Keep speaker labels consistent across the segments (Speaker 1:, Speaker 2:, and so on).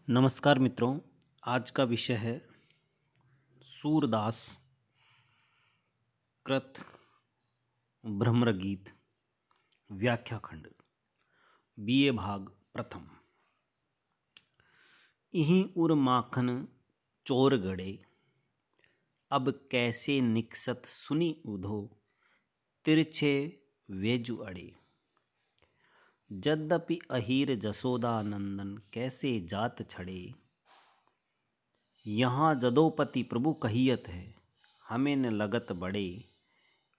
Speaker 1: नमस्कार मित्रों। आज का विषय है सूरदास कृत ब्रह्मगीत व्याख्याखंड बीए भाग प्रथम। इहीं उर माखन चोर गड़े, अब कैसे निकसत सुनी उधो, तिरछे वेजु अड़े। यद्यपि अहीर जसोदा नंदन, कैसे जात छड़े। यहाँ जदोपति प्रभु कहियत है, हमें न लगत बड़े।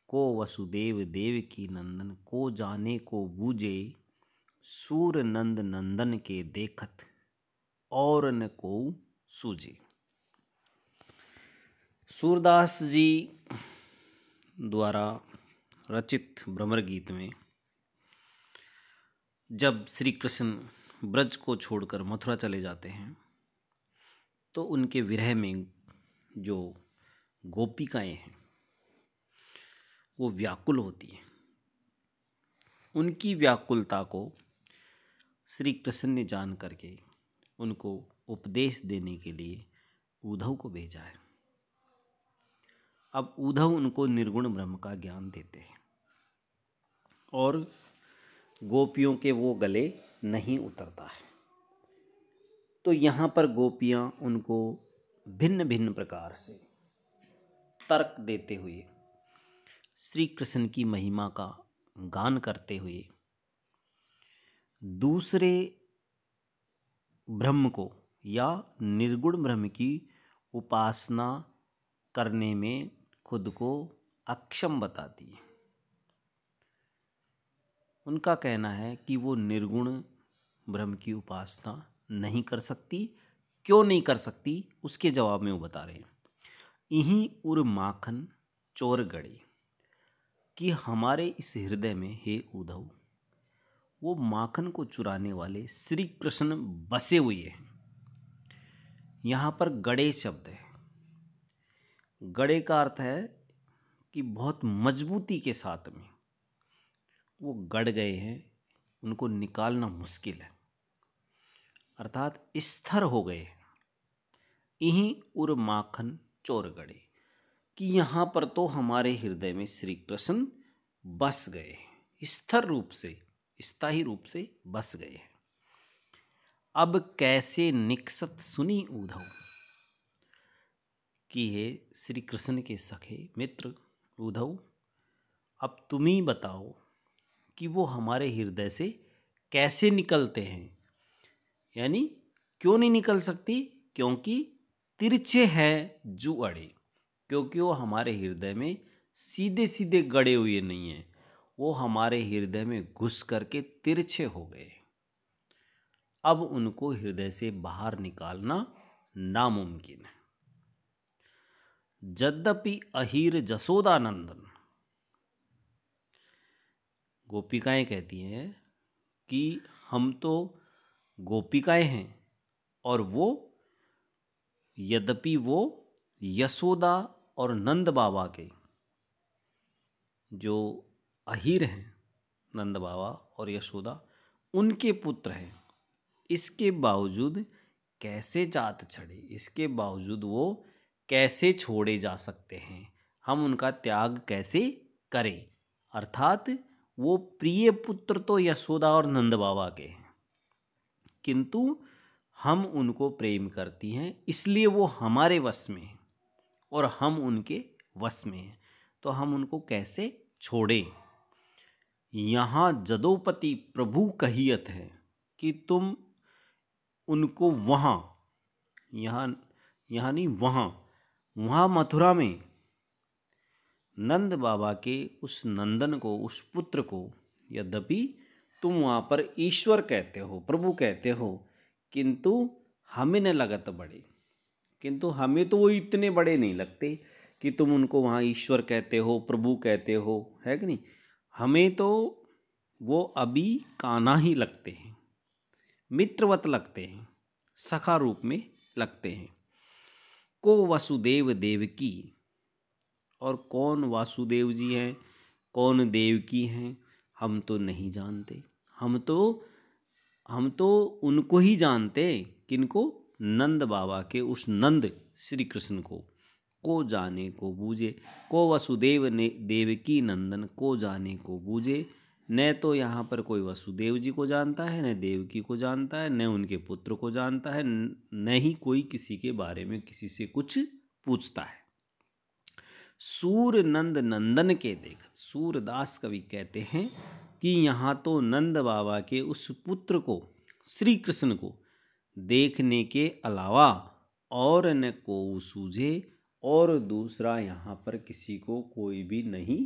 Speaker 1: को वसुदेव देव की नंदन, को जाने को बूझे। सूर नंद नंदन के देखत, और न को सूझे। सूरदास जी द्वारा रचित ब्रह्मगीत में जब श्री कृष्ण ब्रज को छोड़कर मथुरा चले जाते हैं तो उनके विरह में जो गोपिकाएं हैं वो व्याकुल होती हैं। उनकी व्याकुलता को श्री कृष्ण ने जान करके उनको उपदेश देने के लिए उद्धव को भेजा है। अब उद्धव उनको निर्गुण ब्रह्म का ज्ञान देते हैं और गोपियों के वो गले नहीं उतरता है। तो यहाँ पर गोपियाँ उनको भिन्न भिन्न प्रकार से तर्क देते हुए श्री कृष्ण की महिमा का गान करते हुए दूसरे ब्रह्म को या निर्गुण ब्रह्म की उपासना करने में खुद को अक्षम बताती है। उनका कहना है कि वो निर्गुण ब्रह्म की उपासना नहीं कर सकती। क्यों नहीं कर सकती, उसके जवाब में वो बता रहे हैं। इहीं उर माखन चोर गड़े, कि हमारे इस हृदय में हे उद्धव वो माखन को चुराने वाले श्री कृष्ण बसे हुए हैं। यहाँ पर गड़े शब्द है। गड़े का अर्थ है कि बहुत मजबूती के साथ में वो गड़ गए हैं, उनको निकालना मुश्किल है, अर्थात स्थिर हो गए हैं। इहीं उर माखन चोर गड़े, कि यहाँ पर तो हमारे हृदय में श्री कृष्ण बस गए हैं, स्थिर रूप से, स्थायी रूप से बस गए हैं। अब कैसे निकसत सुनी उद्धव, कि हे श्री कृष्ण के सखे मित्र उद्धव, अब तुम ही बताओ कि वो हमारे हृदय से कैसे निकलते हैं। यानी क्यों नहीं निकल सकती, क्योंकि तिरछे हैं जू अड़े, क्योंकि वो हमारे हृदय में सीधे सीधे गड़े हुए नहीं हैं, वो हमारे हृदय में घुस करके तिरछे हो गए। अब उनको हृदय से बाहर निकालना नामुमकिन है। यद्यपि अहीर जसोदा नंदन, गोपिकाएं कहती हैं कि हम तो गोपिकाएं हैं और वो यद्यपि वो यशोदा और नंद बाबा के जो अहीर हैं, नंद बाबा और यशोदा उनके पुत्र हैं, इसके बावजूद कैसे जात छड़े, इसके बावजूद वो कैसे छोड़े जा सकते हैं, हम उनका त्याग कैसे करें। अर्थात वो प्रिय पुत्र तो यशोदा और नंद बाबा के हैं, किंतु हम उनको प्रेम करती हैं, इसलिए वो हमारे वश में हैं और हम उनके वश में हैं, तो हम उनको कैसे छोड़ें। यहाँ जदोपति प्रभु कहियत है कि तुम उनको वहाँ, यहाँ नहीं वहाँ मथुरा में नंद बाबा के उस नंदन को, उस पुत्र को, यद्यपि तुम वहाँ पर ईश्वर कहते हो, प्रभु कहते हो, किंतु हमें न लगत बड़े, किंतु हमें तो वो इतने बड़े नहीं लगते कि तुम उनको वहाँ ईश्वर कहते हो, प्रभु कहते हो, है कि नहीं। हमें तो वो अभी कान्हा ही लगते हैं, मित्रवत लगते हैं, सखा रूप में लगते हैं। को वसुदेव देवकी, और कौन वासुदेव जी हैं, कौन देवकी हैं, हम तो नहीं जानते। हम तो उनको ही जानते किनको? नंद बाबा के उस नंद श्री कृष्ण को जाने को बूझे। को वसुदेव ने देवकी नंदन को जाने को बूझे। न तो यहाँ पर कोई वसुदेव जी को जानता है, न देवकी को जानता है, न उनके पुत्र को जानता है, न ही कोई किसी के बारे में किसी से कुछ पूछता है। सूर नंद नंदन के देख, सूरदास कवि कहते हैं कि यहाँ तो नंद बाबा के उस पुत्र को, श्री कृष्ण को देखने के अलावा और न को सूझे, और दूसरा यहाँ पर किसी को कोई भी नहीं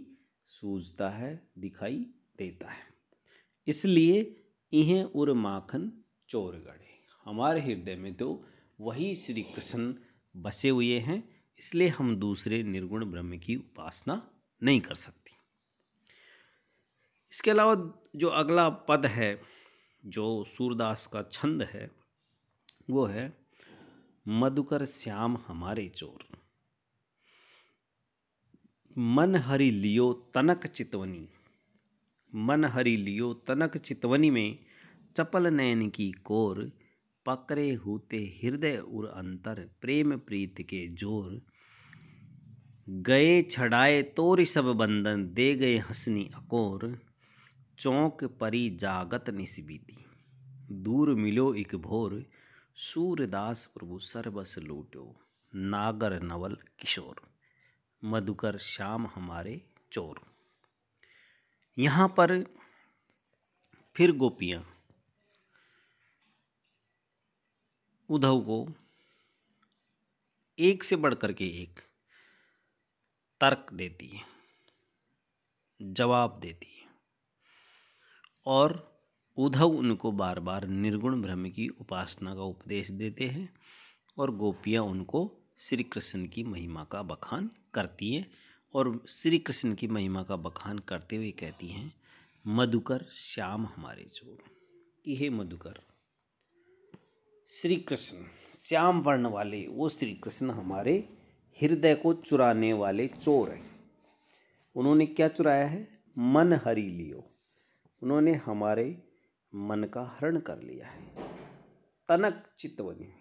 Speaker 1: सूझता है, दिखाई देता है। इसलिए इहें उर माखन चोर गढ़े, हमारे हृदय में तो वही श्री कृष्ण बसे हुए हैं, इसलिए हम दूसरे निर्गुण ब्रह्म की उपासना नहीं कर सकते। इसके अलावा जो अगला पद है, जो सूरदास का छंद है, वो है मधुकर श्याम हमारे चोर। मन हरि लियो तनक चितवनी, मन हरि लियो तनक चितवनी में चपल नयन की कोर, पकड़े होते हृदय उर अंतर, प्रेम प्रीत के जोर। गए छड़ाए तोरि सब बंधन, दे गए हंसनी अकोर, चौक परी जागत निस्बीती, दूर मिलो एक भोर। सूरदास प्रभु सरबस लूटो, नागर नवल किशोर, मधुकर श्याम हमारे चोर। यहाँ पर फिर गोपियाँ उद्धव को एक से बढ़कर के एक तर्क देती है, जवाब देती है, और उद्धव उनको बार बार निर्गुण ब्रह्म की उपासना का उपदेश देते हैं, और गोपियाँ उनको श्री कृष्ण की महिमा का बखान करती हैं, और श्री कृष्ण की महिमा का बखान करते हुए कहती हैं, मधुकर श्याम हमारे चोर, कि हे मधुकर, श्री कृष्ण श्याम वर्ण वाले वो श्री कृष्ण हमारे हृदय को चुराने वाले चोर हैं। उन्होंने क्या चुराया है? मन हरि लियो, उन्होंने हमारे मन का हरण कर लिया है। तनक चितवनी,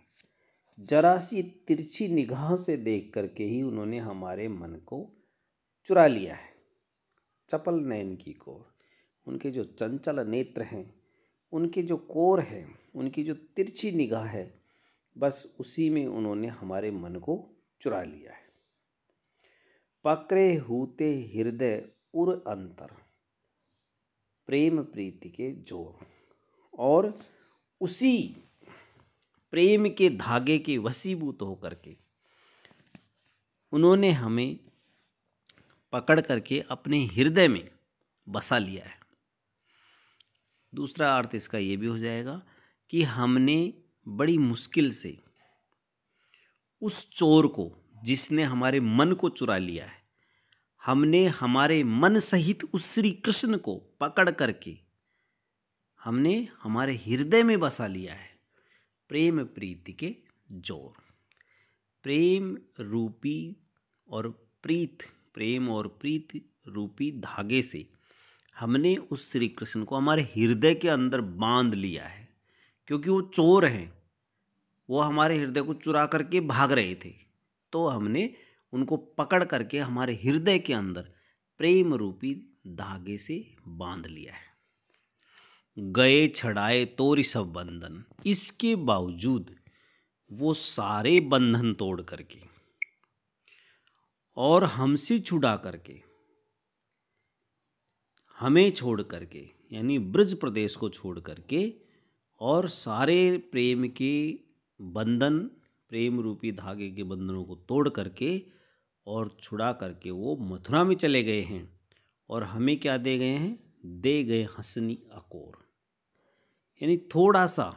Speaker 1: जरा सी तिरछी निगाह से देख करके ही उन्होंने हमारे मन को चुरा लिया है। चपल नयन की कोर, उनके जो चंचल नेत्र हैं, उनके जो कोर है, उनकी जो तिरछी निगाह है, बस उसी में उन्होंने हमारे मन को चुरा लिया है। पकड़े होते हृदय उर अंतर, प्रेम प्रीति के जोर, और उसी प्रेम के धागे के वशीभूत होकर के उन्होंने हमें पकड़ करके अपने हृदय में बसा लिया है। दूसरा अर्थ इसका ये भी हो जाएगा कि हमने बड़ी मुश्किल से उस चोर को, जिसने हमारे मन को चुरा लिया है, हमने हमारे मन सहित उस श्री कृष्ण को पकड़ करके हमने हमारे हृदय में बसा लिया है। प्रेम प्रीति के जोर, प्रेम रूपी और प्रीत, प्रेम और प्रीत रूपी धागे से हमने उस श्री कृष्ण को हमारे हृदय के अंदर बांध लिया है। क्योंकि वो चोर हैं, वो हमारे हृदय को चुरा करके भाग रहे थे, तो हमने उनको पकड़ करके हमारे हृदय के अंदर प्रेम रूपी धागे से बांध लिया है। गए छड़ाए तोरि सब बंधन, इसके बावजूद वो सारे बंधन तोड़ करके और हमसे छुड़ा करके, हमें छोड़ करके, यानी ब्रज प्रदेश को छोड़ करके, और सारे प्रेम के बंधन, प्रेम रूपी धागे के बंधनों को तोड़ करके और छुड़ा करके वो मथुरा में चले गए हैं। और हमें क्या दे गए हैं? दे गए हंसनी अकोर, यानी थोड़ा सा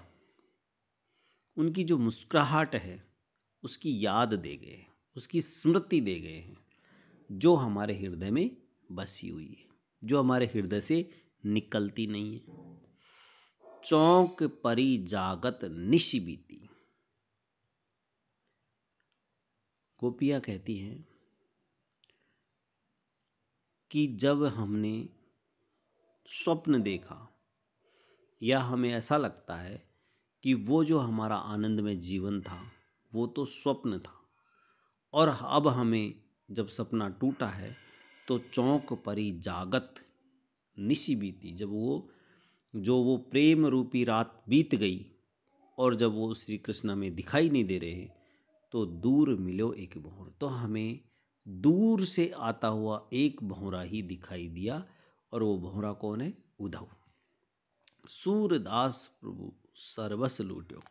Speaker 1: उनकी जो मुस्कुराहट है उसकी याद दे गए, उसकी स्मृति दे गए हैं, जो हमारे हृदय में बसी हुई है, जो हमारे हृदय से निकलती नहीं है। चौक परी जागत निश बीती, गोपियाँ कहती हैं कि जब हमने स्वप्न देखा, या हमें ऐसा लगता है कि वो जो हमारा आनंदमय जीवन था वो तो स्वप्न था, और अब हमें जब सपना टूटा है तो चौंक परी जागत निशी बीती। जब वो प्रेम रूपी रात बीत गई और जब वो श्री कृष्ण हमें दिखाई नहीं दे रहे हैं तो दूर मिलो एक भंवर। तो हमें दूर से आता हुआ एक भंवरा ही दिखाई दिया, और वो भंवरा कौन है? उद्धव। सूरदास प्रभु सर्वस लूट्यो।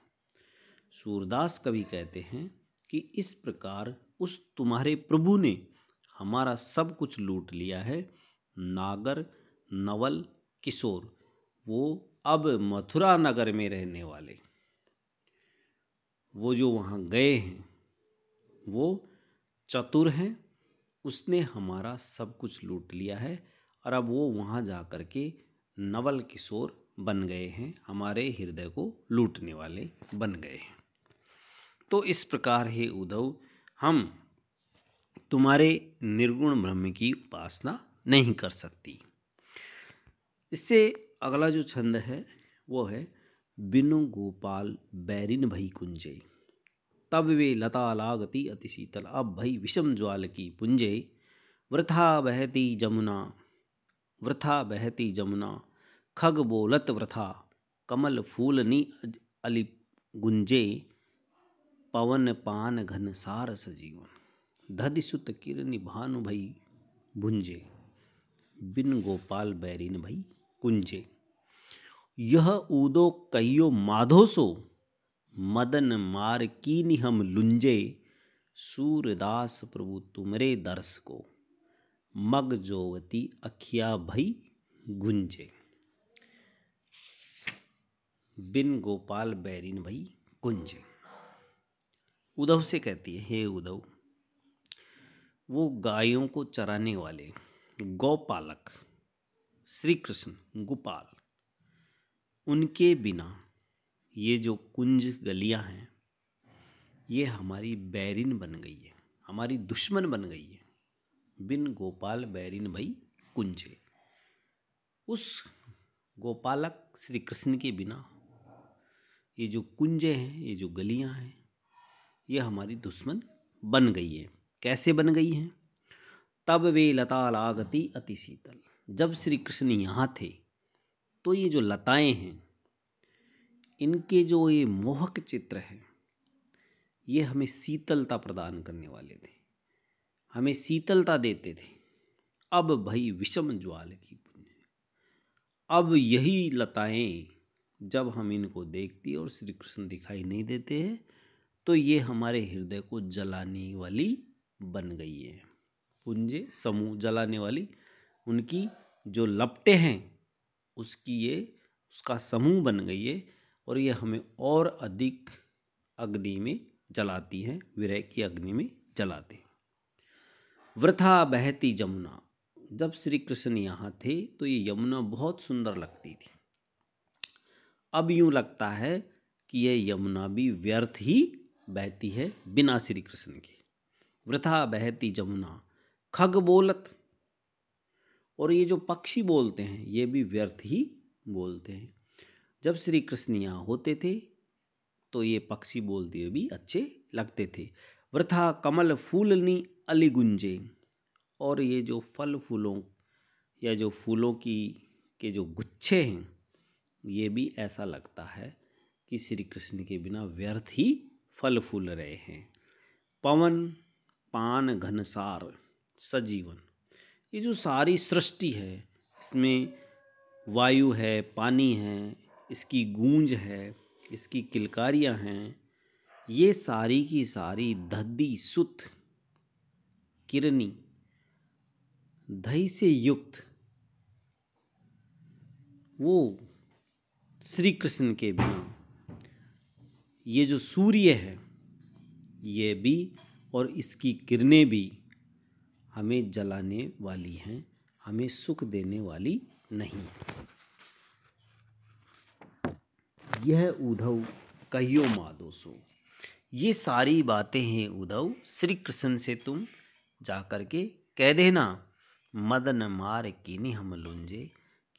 Speaker 1: सूरदास कवि कहते हैं कि इस प्रकार उस तुम्हारे प्रभु ने हमारा सब कुछ लूट लिया है। नागर नवल किशोर, वो अब मथुरा नगर में रहने वाले, वो जो वहाँ गए हैं वो चतुर हैं, उसने हमारा सब कुछ लूट लिया है, और अब वो वहाँ जा कर के नवल किशोर बन गए हैं, हमारे हृदय को लूटने वाले बन गए हैं। तो इस प्रकार हे उद्धव, हम तुम्हारे निर्गुण ब्रह्म की उपासना नहीं कर सकती। इससे अगला जो छंद है वो है बिनु गोपाल बैरिन भई कुंजे, तब वे लता लागती अति शीतल, अब भई विषम ज्वाल की पुंजे, वृथा बहती जमुना, खग बोलत वृथा, कमल फूलनी अली गुंजे, पवन पान घन सार सजीवन, धदि सुत किरनि भानु भई भुंजे, बिन गोपाल बैरिन भई कुंजे। यह ऊदो कहियो माधो सो, मदन मार कीनि हम लुंजे, सूरदास प्रभु तुमरे दर्श को, मग जोवती अखिया भई गुंजे, बिन गोपाल बैरिन भई कुंजे। उद्धव से कहती है, हे उद्धव, वो गायों को चराने वाले गौपालक श्री कृष्ण गोपाल, उनके बिना ये जो कुंज गलियां हैं ये हमारी बैरिन बन गई है, हमारी दुश्मन बन गई है। बिन गोपाल बैरिन भई कुंजे, उस गोपालक श्री कृष्ण के बिना ये जो कुंजे हैं, ये जो गलियां हैं, ये हमारी दुश्मन बन गई है। कैसे बन गई हैं? तब वे लता लागती अति शीतल, जब श्री कृष्ण यहाँ थे तो ये जो लताएं हैं, इनके जो ये मोहक चित्र हैं, ये हमें शीतलता प्रदान करने वाले थे, हमें शीतलता देते थे। अब भई विषम ज्वाल की पुंज, अब यही लताएं जब हम इनको देखती और श्री कृष्ण दिखाई नहीं देते हैं तो ये हमारे हृदय को जलाने वाली बन गई है। पुंजे समूह, जलाने वाली, उनकी जो लपटें हैं उसका समूह बन गई है, और ये हमें और अधिक अग्नि में जलाती हैं, विरह की अग्नि में जलाते हैं। वृथा बहती जमुना, जब श्री कृष्ण यहाँ थे तो ये यमुना बहुत सुंदर लगती थी। अब यूं लगता है कि यह यमुना भी व्यर्थ ही बहती है बिना श्री कृष्ण के। वृथा बहती जमुना, खग बोलत, और ये जो पक्षी बोलते हैं ये भी व्यर्थ ही बोलते हैं। जब श्री कृष्ण यहाँ होते थे तो ये पक्षी बोलते हुए भी अच्छे लगते थे। वृथा कमल फूलनी अली गुंजे, और ये जो फल फूलों या जो फूलों के जो गुच्छे हैं, ये भी ऐसा लगता है कि श्री कृष्ण के बिना व्यर्थ ही फल फूल रहे हैं। पवन पान घनसार सजीवन, ये जो सारी सृष्टि है, इसमें वायु है, पानी है, इसकी गूंज है, इसकी किलकारियाँ हैं, ये सारी की सारी दधि सुत किरनी, दही से युक्त वो श्री कृष्ण के बिना ये जो सूर्य है ये भी और इसकी किरणें भी हमें जलाने वाली हैं, हमें सुख देने वाली नहीं। यह उद्धव कहियो माधो सो, ये सारी बातें हैं उद्धव, श्री कृष्ण से तुम जाकर के कह देना। मदन मार कीनी हम लुंजे,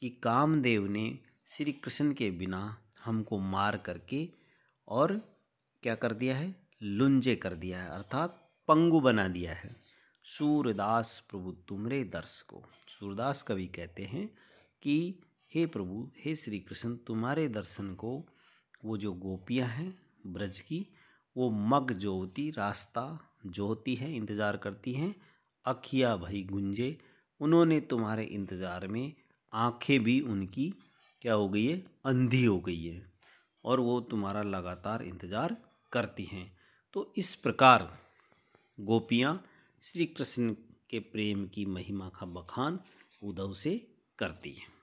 Speaker 1: कि कामदेव ने श्री कृष्ण के बिना हमको मार करके और क्या कर दिया है, लुंजे कर दिया है, अर्थात पंगु बना दिया है। सूरदास प्रभु तुमरे दर्श को, सूरदास कवि कहते हैं कि हे प्रभु, हे श्री कृष्ण, तुम्हारे दर्शन को वो जो गोपियां हैं ब्रज की, वो मग जोती, रास्ता जोती है, इंतज़ार करती हैं। अखिया भई गुंजे, उन्होंने तुम्हारे इंतज़ार में आंखें भी उनकी क्या हो गई है, अंधी हो गई है, और वो तुम्हारा लगातार इंतज़ार करती हैं। तो इस प्रकार गोपियाँ श्री कृष्ण के प्रेम की महिमा का बखान उद्धव से करती हैं।